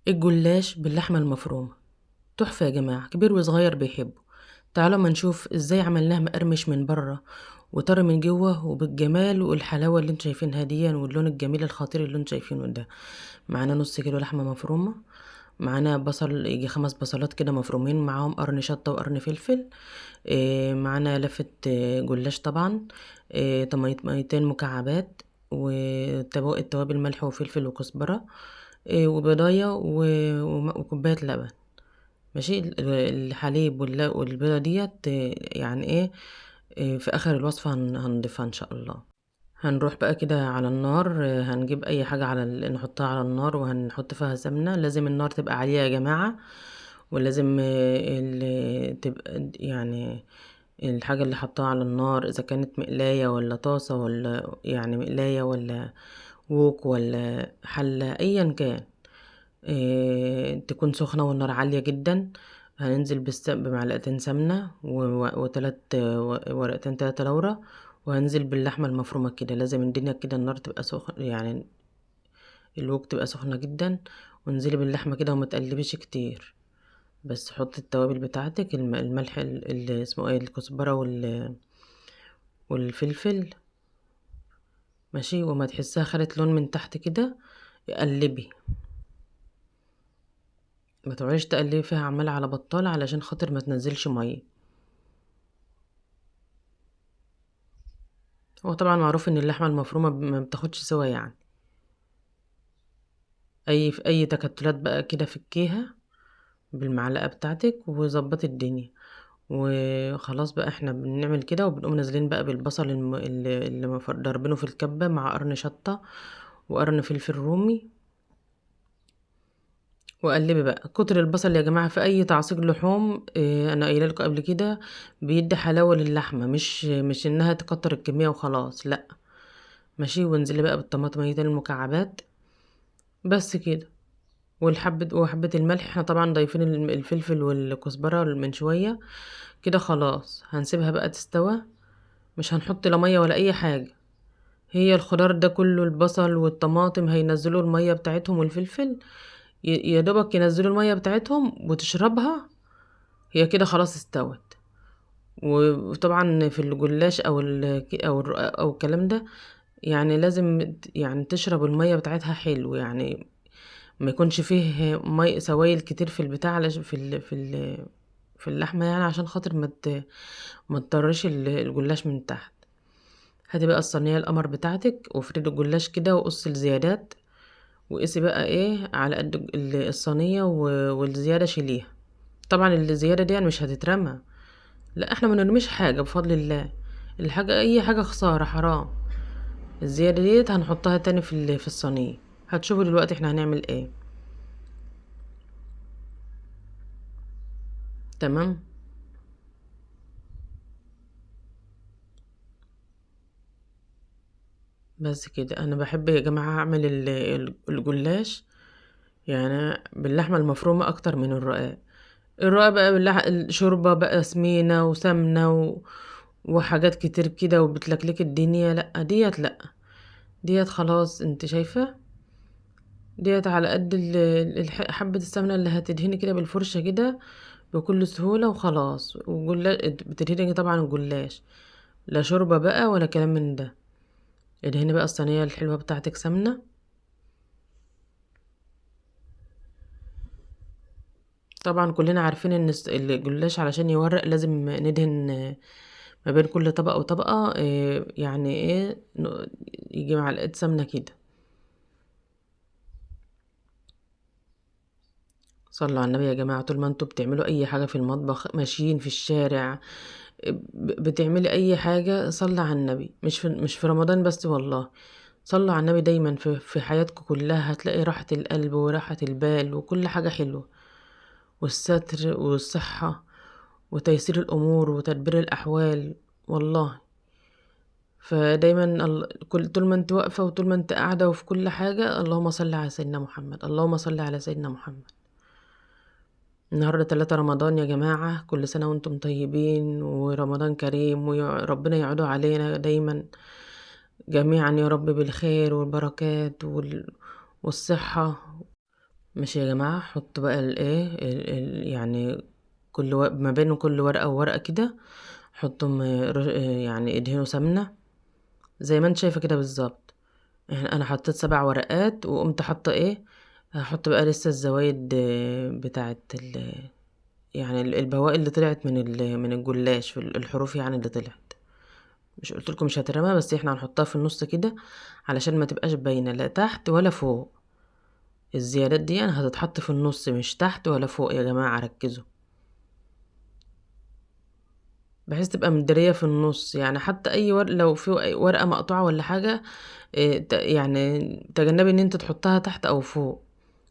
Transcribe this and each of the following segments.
الجلاش باللحمة المفرومة تحفة يا جماعة، كبير وصغير بيحبه. تعالوا ما نشوف ازاي عملناه مقرمش من بره وطري من جوه وبالجمال والحلاوة اللي انتوا شايفينها دي واللون الجميل الخطير اللي انتوا شايفينه ده. معانا نص كيلو لحمة مفرومة، معانا بصل يجي 5 بصلات كده مفرومين، معاهم قرن شطة وقرن فلفل. معانا لفة جلاش طبعا. طماطميتين مكعبات، والتوابل ملح وفلفل وكزبرة. وبضاية وكوباية لبن. ماشي. الحليب والبيضة ديت يعني ايه. في اخر الوصفة هنضيفها ان شاء الله. هنروح بقى كده على النار، هنجيب اي حاجة نحطها على النار وهنحط فيها سمنة. لازم النار تبقى عالية يا جماعة، ولازم تبقى يعني الحاجة اللي حطها على النار، اذا كانت مقلاية ولا طاسة ولا يعني مقلاية ولا ووك ولا حلة ايا كان، تكون سخنة والنار عالية جدا. هننزل بمعلقتين سمنة وتلات ورقتين 3 لورا. وهنزل باللحمة المفرومة كده. لازم الدنيا كده النار تبقى سخنة، يعني الوك تبقى سخنة جدا. وانزلي باللحمة كده وما تقلبيش كتير. بس حطي التوابل بتاعتك، الملح اللي اسمه ايه، الكزبرة والفلفل. ماشي. وما تحسها خدت لون من تحت كده، قلبي. ما تقعديش تقلبي فيها عمال على بطال علشان خاطر ما تنزلش ميه. هو طبعا معروف ان اللحمه المفرومه ما بتاخدش سوا يعني. في اي تكتلات بقى كده فكيها بالمعلقه بتاعتك وظبطي الدنيا. وخلاص بقى احنا بنعمل كده وبنقوم نازلين بقى بالبصل اللي ضاربينه في الكبه مع قرن شطه وقرن فلفل رومي. وقلبي بقى. كتر البصل يا جماعه في اي تعصيج لحوم، اه انا قايله لكم قبل كده، بيدي حلاوه للحمه، مش انها تكتر الكميه وخلاص، لا. ماشي. وانزلي بقى بالطماطميتين المكعبات. بس كده. وحبة الملح، احنا طبعا ضايفين الفلفل والكزبرة من شوية كده. خلاص هنسيبها بقى تستوى. مش هنحط لا مية ولا اي حاجة. هي الخضار ده كله، البصل والطماطم هينزلوا المية بتاعتهم والفلفل. يا دوبك ينزلوا المية بتاعتهم وتشربها. هي كده خلاص استوت. وطبعا في الجلاش او الكلام ده، يعني لازم يعني تشرب المية بتاعتها حلو يعني. ما يكونش فيه مي سوائل كتير في البتاع في اللحمه يعني، عشان خاطر ما تضرش الجلاش من تحت. هاتي بقى الصينيه القمر بتاعتك وافردي الجلاش كده وقصي الزيادات. وقسي بقى ايه على قد الصينيه والزياده شيليها. طبعا الزياده دي يعني مش هتترمى، لا احنا ما نرميش حاجه بفضل الله. الحاجه اي حاجه خساره حرام. الزياده ديت هنحطها تاني في الصينيه. هتشوفوا دلوقتي احنا هنعمل ايه. تمام. بس كده انا بحب يا جماعه اعمل الجلاش يعني باللحمه المفرومه اكتر من الرقاق. الرقاق بقى الشوربه بقى سمينه وسمنه وحاجات كتير كده وبتلكلك الدنيا. لا ديت لا. ديت خلاص انت شايفه. ديت على قد حبه السمنه اللي هتدهني كده بالفرشه كده بكل سهوله وخلاص. بتدهني طبعا الجلاش، لا شوربه بقى ولا كلام من ده. ادهني بقى الصينيه الحلوه بتاعتك سمنه. طبعا كلنا عارفين ان الجلاش علشان يورق لازم ندهن ما بين كل طبقة وطبقة، يعني ايه، يجي معلقة سمنة كده. صلوا على النبي يا جماعة. طول ما انتوا بتعملوا اي حاجة في المطبخ، ماشيين في الشارع، بتعملي اي حاجة، صلوا على النبي. مش في رمضان بس والله. صلوا على النبي دايما في حياتكم كلها، هتلاقي راحة القلب وراحة البال وكل حاجة حلوة، والستر والصحة وتيسير الأمور وتدبير الأحوال والله. فدايما طول ما انت واقفة وطول ما انت قاعدة وفي كل حاجة، اللهم صل على سيدنا محمد، اللهم صل على سيدنا محمد. النهاردة 3 رمضان يا جماعة، كل سنة وانتم طيبين ورمضان كريم، وربنا يعوده علينا دايما جميعا يا رب بالخير والبركات والصحة ماشي يا جماعة، حط بقى الايه يعني ما بين كل ورقة وورقة كده حطهم يعني ادهنوا سمنة زي ما انت شايفة كده بالظبط. انا حطيت 7 ورقات وقمت حاطة ايه، هحط بقى لسه الزوايد بتاعت يعني البواقي اللي طلعت من الجلاش في الحروف يعني اللي طلعت. مش قلت لكم مش هترمى، بس احنا هنحطها في النص كده علشان ما تبقاش باينه لا تحت ولا فوق. الزيادات دي يعني هتتحط في النص مش تحت ولا فوق يا جماعه، ركزوا، بحيث تبقى مداريه في النص. يعني حتى اي لو في أي ورقه مقطوعه ولا حاجه يعني تجنبي ان انت تحطها تحت او فوق.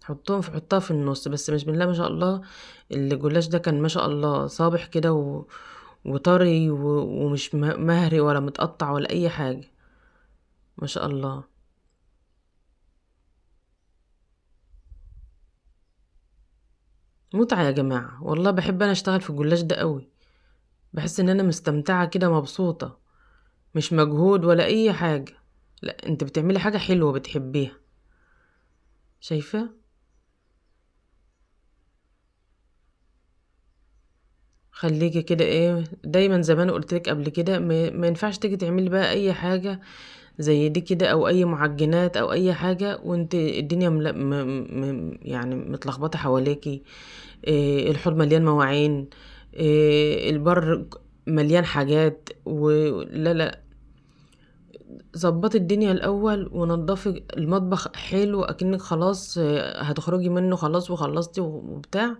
حطها في النص بس. مش بالله ما شاء الله، الجلاش ده كان ما شاء الله صابح كده وطري ومش مهري ولا متقطع ولا اي حاجه، ما شاء الله. متعة يا جماعة، والله بحب انا اشتغل في الجلاش ده قوي. بحس ان انا مستمتعة كده مبسوطة، مش مجهود ولا اي حاجة. لا، انت بتعملي حاجة حلوة بتحبيها. شايفة؟ خليكي كده ايه دايما زي ما انا قلتلك قبل كده، ما ينفعش تيجي تعملي بقى اي حاجة زي دي كده او اي معجنات او اي حاجة وانت الدنيا يعني متلخبطة حواليكي. إيه، الحوض مليان مواعين، إيه البر مليان حاجات ولا لا. ظبطي الدنيا الاول ونضفي المطبخ حلو اكنك خلاص هتخرجي منه خلاص وخلصتي وبتاع.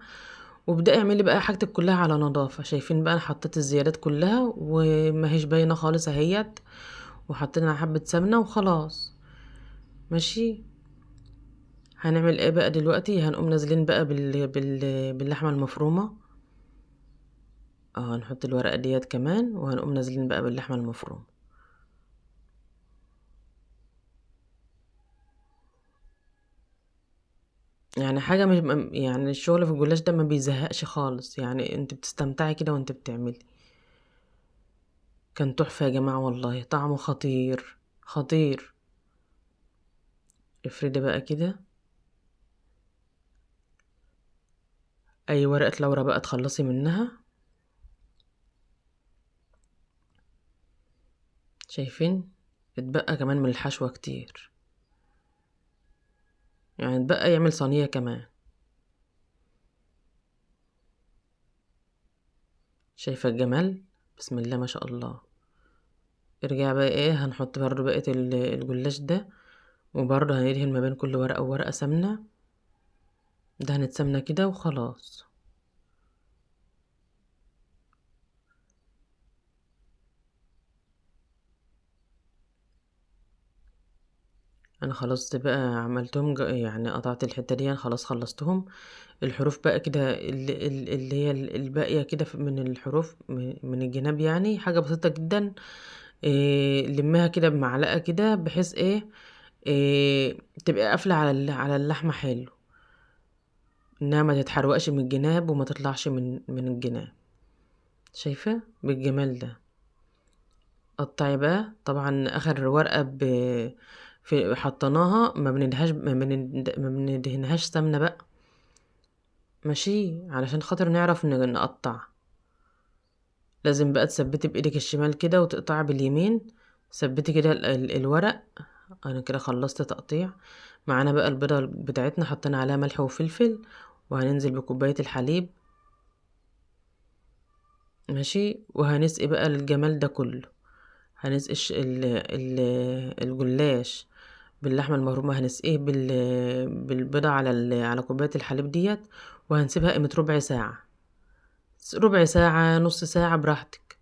وابدأي اعملي بقى حاجتك كلها على نظافة. شايفين بقى انا حطيت الزيادات كلها وما هيش باينة خالص اهيت، وحطينا حبة سمنة وخلاص. ماشي. هنعمل ايه بقى دلوقتي؟ هنقوم نازلين بقى باللحمة المفرومة. اه هنحط الورقة ديت كمان وهنقوم نازلين بقى باللحمة المفرومة. يعني حاجة مش يعني الشغل في الجلاش ده ما بيزهقش خالص، يعني انت بتستمتعي كده وانت بتعملي. كان تحفة يا جماعة والله، طعمه خطير خطير. افردي بقى كده اي ورقة لورا بقى تخلصي منها. شايفين؟ اتبقى كمان من الحشوة كتير، يعني اتبقى يعمل صينية كمان. شايفة الجمال؟ بسم الله ما شاء الله. ارجع بقى ايه، هنحط برضو بقية الجلاش ده، وبرضه هندهن ما بين كل ورقة وورقة سمنة، دهنة سمنة كده وخلاص. انا خلاص بقى عملتهم يعني قطعت الحتة دي خلاص خلصتهم. الحروف بقى كده اللي هي الباقية كده من الحروف من الجناب، يعني حاجة بسيطة جدا. إيه لمها كده بمعلقة كده بحيث ايه، إيه تبقى قافلة على اللحمة حلو، انها ما تتحرقش من الجناب وما تطلعش من الجناب. شايفة بالجمال ده؟ قطعي بقى. طبعا اخر ورقة في حطيناها ما بندهنهاش سمنة بقى. ماشي، علشان خاطر نعرف نقطع. لازم بقى تثبتي بايدك الشمال كده وتقطعي باليمين. ثبتي كده الورق. انا كده خلصت تقطيع. معانا بقى البيضة بتاعتنا، حطينا عليها ملح وفلفل، وهننزل بكوباية الحليب. ماشي، وهنسقي بقى الجمال ده كله. هنسقي الجلاش باللحمة المفرومة، هنسقيه بالبيضة على كوباية الحليب ديت، وهنسيبها قيمة ربع ساعة. ربع ساعة نص ساعة براحتك.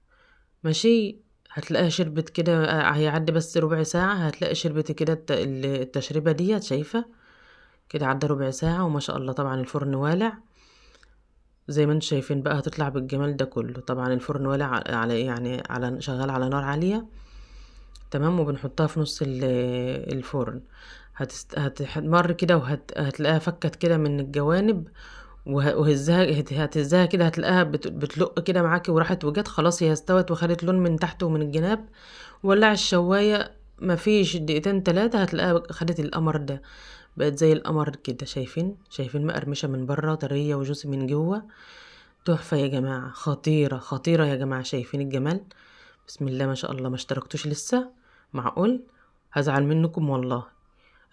ماشي. هتلاقيها شربت كده، هيعدي بس ربع ساعة هتلاقي شربت كده التشريبة ديت. شايفة كده؟ عدى ربع ساعة وما شاء الله. طبعا الفرن والع زي ما انتم شايفين بقى، هتطلع بالجمال ده كله. طبعا الفرن والع على يعني على شغال على نار عالية. تمام. وبنحطها في نص الفرن. هتمر كده هتلاقيها فكت كده من الجوانب، هتهزها كده هتلاقيها بتلق كده معاكي وراحت وجت خلاص، هي استوت وخدت لون من تحت ومن الجناب. ولع الشواية، مفيش دقيقتين 3 هتلاقيها خدت القمر ده. بقت زي القمر كده. شايفين مقرمشة من بره طرية وجوسي من جوه. تحفة يا جماعة، خطيرة خطيرة يا جماعة. شايفين الجمال؟ بسم الله ما شاء الله. ما اشتركتوش لسه؟ معقول؟ هزعل منكم والله.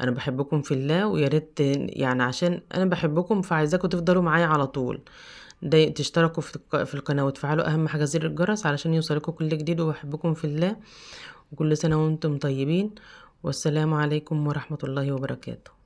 انا بحبكم في الله، ويا ريت يعني عشان انا بحبكم فعايزاكم تفضلوا معايا على طول. ده تشتركوا في القناة وتفعلوا اهم حاجة زر الجرس علشان يوصلكم كل جديد. وبحبكم في الله، وكل سنة وانتم طيبين. والسلام عليكم ورحمة الله وبركاته.